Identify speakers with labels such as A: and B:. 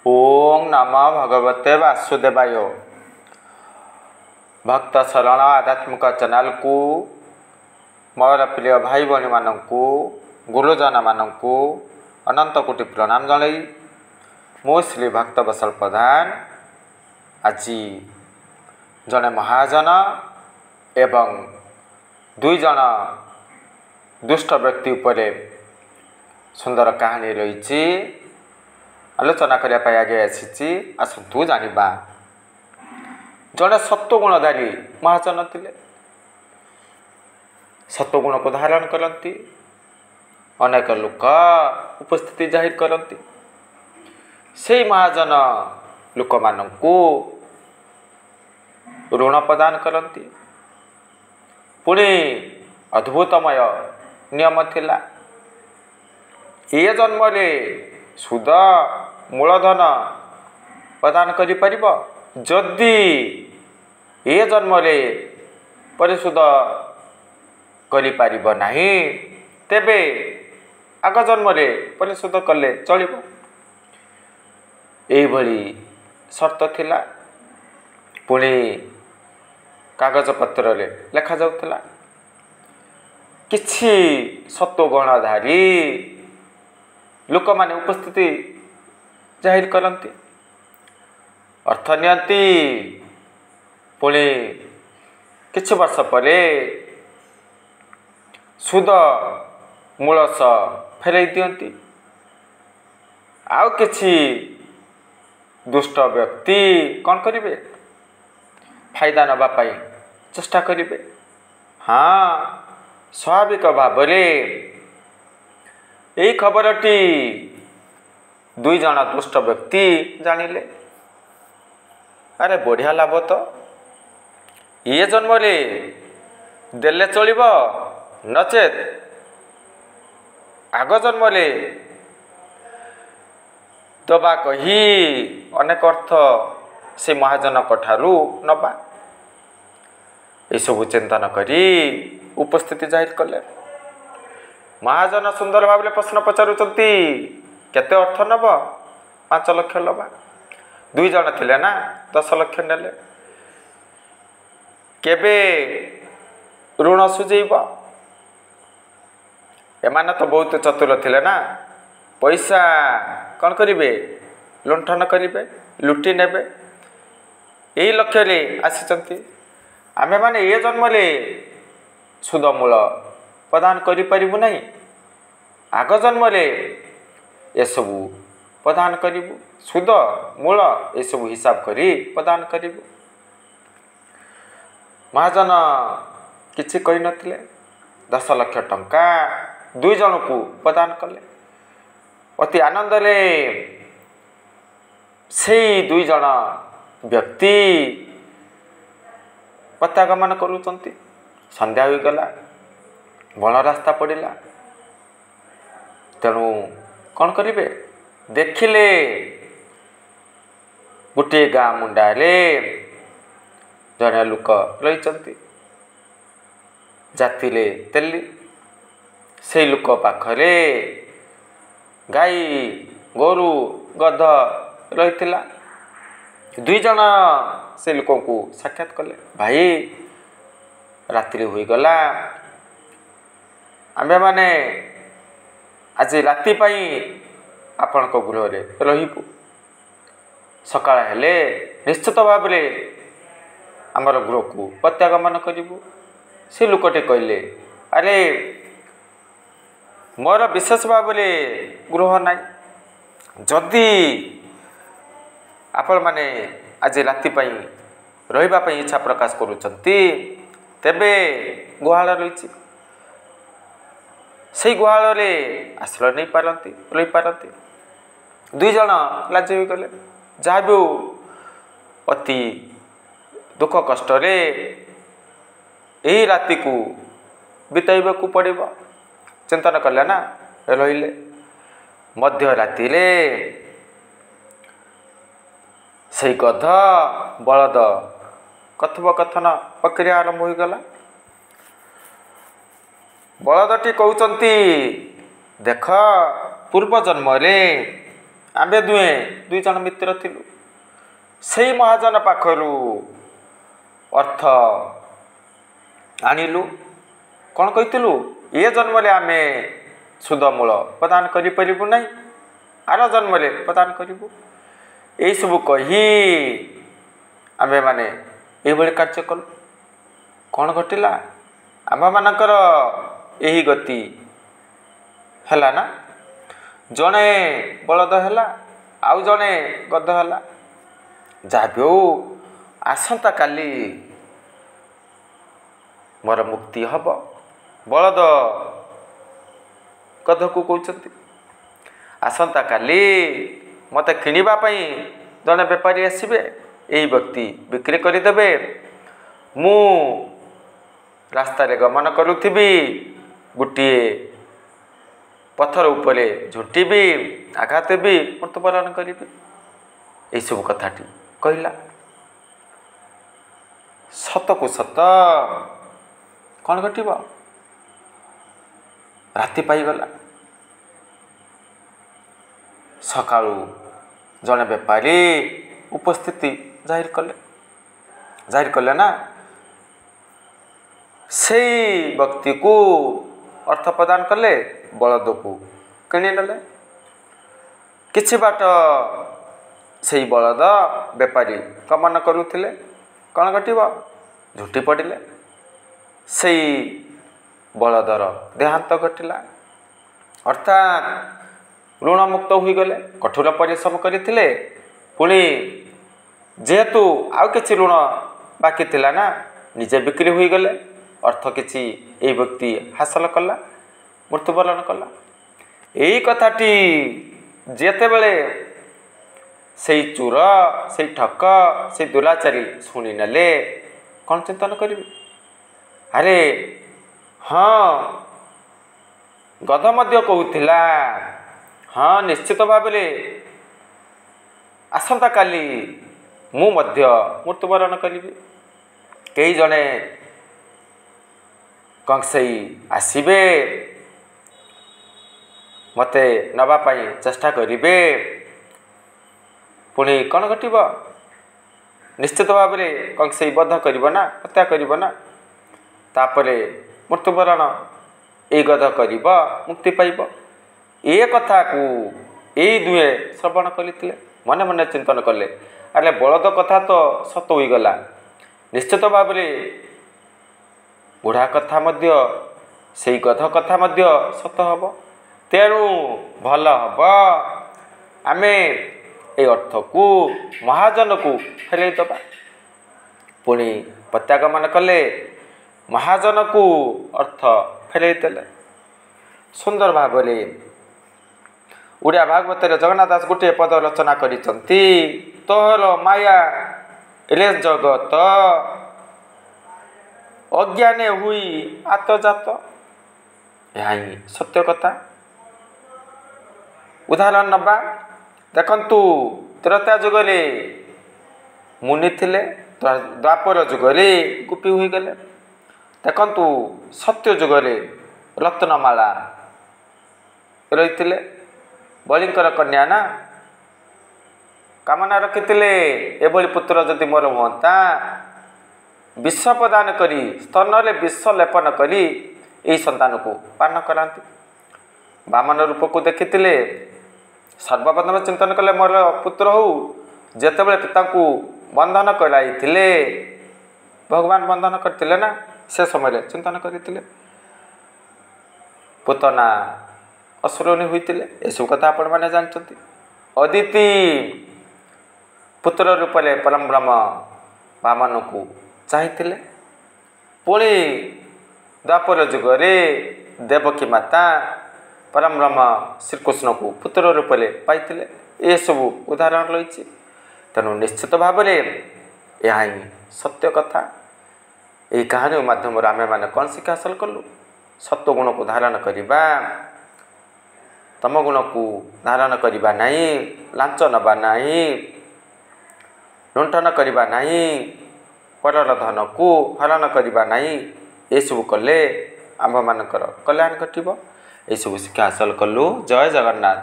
A: ओं नमः भगवते वासुदेवाय। भक्त शरण आध्यात्मिक चैनल को मोर प्रिय भाई भौणी मानू गुरुजन मानू अनंत कोटि प्रणाम जनाई मो श्री भक्त बसल प्रधान आज जड़े महाजन एवं दुई जन दुष्ट व्यक्ति उपरे सुंदर कहानी रही आलोचना करने आगे आसी आसतु जानिबा। जड़े सत्वगुणधारी महाजन थिले, सत्वगुण को धारण करती, अनेक लोक उपस्थिति जाहिर करती। से महाजन लोक मानू ऋण प्रदान करती। पुणी अद्भुतमय नियम थिला, ये जन्म रे सुध मूलधन प्रदान करि परिबो, जदि ये जन्म रे परिशोध करि परिबो नाही तेबे आग जन्म रे परिशोध कले चलिबो। एई भली शर्त थिला। पुणी कागज पत्र रे लेखा जाउथला। किछि सत्वगुणधारी लोक माने उपस्थिति जाहिर करती, अर्थ नियंती। पुणी किछि वर्ष परे सुद मूलस फेरई दियंती। आउ किछि दुष्ट व्यक्ति कौन करिवे, फायदा नबा पाई चेष्टा करिवे। हाँ, स्वाभाविक भाव यही खबरटी दुई जन दुष्ट व्यक्ति जानिले। अरे बढ़िया लाभ तो, ये जन्म रे देले चलिबो, नचेत आग जन्म रे दबा कही अनेक अर्थ से महाजन ठारू नबा। ये सब चिंतन करी उपस्थिति जाहिर कले। महाजन सुंदर भाव प्रश्न पचारुचंती, केते अर्थ नब? 5 लाख लबा। दुई जन थिले ना, 10 लाख नेले। केबे ऋण सुझेब? एमाने तो बहुत चतुर थिले ना, पैसा कौन करिवे, लुंठन करिवे, लुटी नेबे। यही लक्ष्य रे आसीचंती। आमे माने ये जन्म रे सुद मूल प्रदान करि परिबु नहीं, आग जन्म रे ये सबू प्रदान करिबु। सुद मूल ये सबू हिसाब करी प्रदान करिबु। महाजन किछि कहि नथिले, 10 लाख टंका दुई जन को प्रदान कले। अति आनंद रे से दुई जन व्यक्ति प्रत्यागमन करुचंती। संध्या हो गला, बण रास्ता पड़िला। तेणु कौन करिवे, देखिले गोटे गाँ मुंडारे जड़े लोक रही जातिले तेली। से लोक पाखरे गाई गोरु गध रही। दुई जन से लोक को साक्षात कले। भाई रात्रि हो गला, आमे माने आज राति पाई आपण को गृह रे रहिबु। सकाळ हेले निश्चित भाव रे आमर गृह को प्रत्यागमन करिबु। से लोकटे कहले, अरे मोर विशेष भाव रे गृह नाई, जदि आपण माने आज राति पाई रहिबा पाई इच्छा प्रकाश करूचंती तेबे गुहाल रही। से गुहाल रे आश्रय नहीं पारती, रही पारती। दुई जन लाज हो गले। जहाँ भी अति दुख कष्ट रे यही राति को बिताइबा को पड़िबो। चिंतन कले ना, रहिले। मध्य राति रे से गध बलद कथोपकथन प्रक्रिया आरंभ हो गला। बलदटी कहउचंती, देख पूर्व जन्म रे आम्भे दुई जन मित्र थिलु। सेई महाजन पाखरु अर्थ आनिलु। कौन कहितलु ए जन्मले आमे सुदमूल प्रदान करिपरिबु नाही, आर जन्मले प्रदान करिबु। एई सब कही आमे माने एई भली कार्य कलु। कौन घटिला आम मानकर एही गति हैला ना। जणे बलद हैला आउ जणे गध हैला। जहाँ भी हो आसंता काली मोर मुक्ति हब। बलद गध को कहते आसंता काली मते किनिबा पई जणे बेपारी आसिबे, एई व्यक्ति बिक्री करिदेबे। मु रास्ता रे गमन करुथिबी, गोटे पत्थर उपरे झुटिबी, आघात भी मृत्युवरण करी। यही सब कथाटी कहला। सत को सत कौन घटिब। राति पाइगला। सकाळु जने बेपारी उपस्थिति जाहिर कले ना। से व्यक्ति को अर्थ प्रदान कले, बलद को किणी नेले। किछि बाट से बलद बेपारी गमन करुथिले, कौन घटिब झुटी पड़िले। से बलदर देहांत घटिला। अर्थात ऋण मुक्त हो गले। कठोर परिश्रम करथिले, पुणी जेहेतु आउ किछि ऋण बाकी थिला ना, निजे बिक्री हो गले। अर्थ किछि ए व्यक्ति हासिल कला, मृत्युवरण कला। यही कथाटी जेतेबेले से चोर, से ठक, से दुराचारी शुणी नेले, कौन चिंतन करिवे। अरे हाँ, गध मध्य कहूथिला, हाँ निश्चित भाव आसंता काली मु मध्य मृत्युवरण करिबी। कई जने कंसेई आसिबे, मते नबा पाई चेष्टा करिबे। पुणी कौन घटिब निश्चित भाव कंसेई बध करिब ना, हत्या करिब ना। तापरे मृत्युवरण ए गध करिब, मुक्ति पाइब। ए कथा को ए दुए श्रवण करथिले, मने मने चिंतन कले। अरे बलद कथा तो सत हो गला, निश्चित भाव बुढ़ा कथा मध्य से गध कथा मध्य सत हब। तेणु भल हब आमे ए अर्थ को महाजन को फेरई दबा। पुणी प्रत्यागमन कले, महाजन को अर्थ फेरई देले। सुंदर भाव ओडिया भागवत जगन्नाथ दास गोटे पद रचना करिसंती। तोहर माया रे जगत अज्ञाने हुई आतजात। यही सत्य कथा। उदाहरण नबा, देखंतु त्रेता जुगरे मुनि थिले, द्वापर जुगरे गोपी हुई गले। देखंतु सत्य जुगरे रत्नमाला रही, बलिंकर कन्या ना, कामना रखिथिले एभली पुत्र जदि मोर हुअंता, विष प्रदान करी स्तन रे विष लेपन करी एही संतान को पान करांती। वामन रूप को देखिथिले, सर्वप्रथम चिंतन कले मोर पुत्र हो। जेतेबेले पिता को बंधन कराइथिले, भगवान बंधन करथिले ना, से समय चिंतन करथिले पुतना असुरनी होइतिले। एसु कथा आपण माने जानचंती। अदिति पुत्र रूप में परम ब्रह्म वामन को चाहिए। पुणी द्वापर जुगरे देवकी माता परम ब्रह्म श्रीकृष्ण को पुत्र रूप में पाई। ये सब उदाहरण रही। तेणु निश्चित भाव यह सत्य कथा। यही कहानी माध्यम आमे माने कौन शिक्षा हासिल कलु। सत्व गुण को धारण करवा, तम गुण को धारण करवा नहीं, लांच नवा नहीं, लुंठन करवा नहीं, परर धन को हरण करवा नहीं। ये सब कले आम मानकर कल्याण घटिब। ये सब शिक्षा हासिल कलु। जय जगन्नाथ।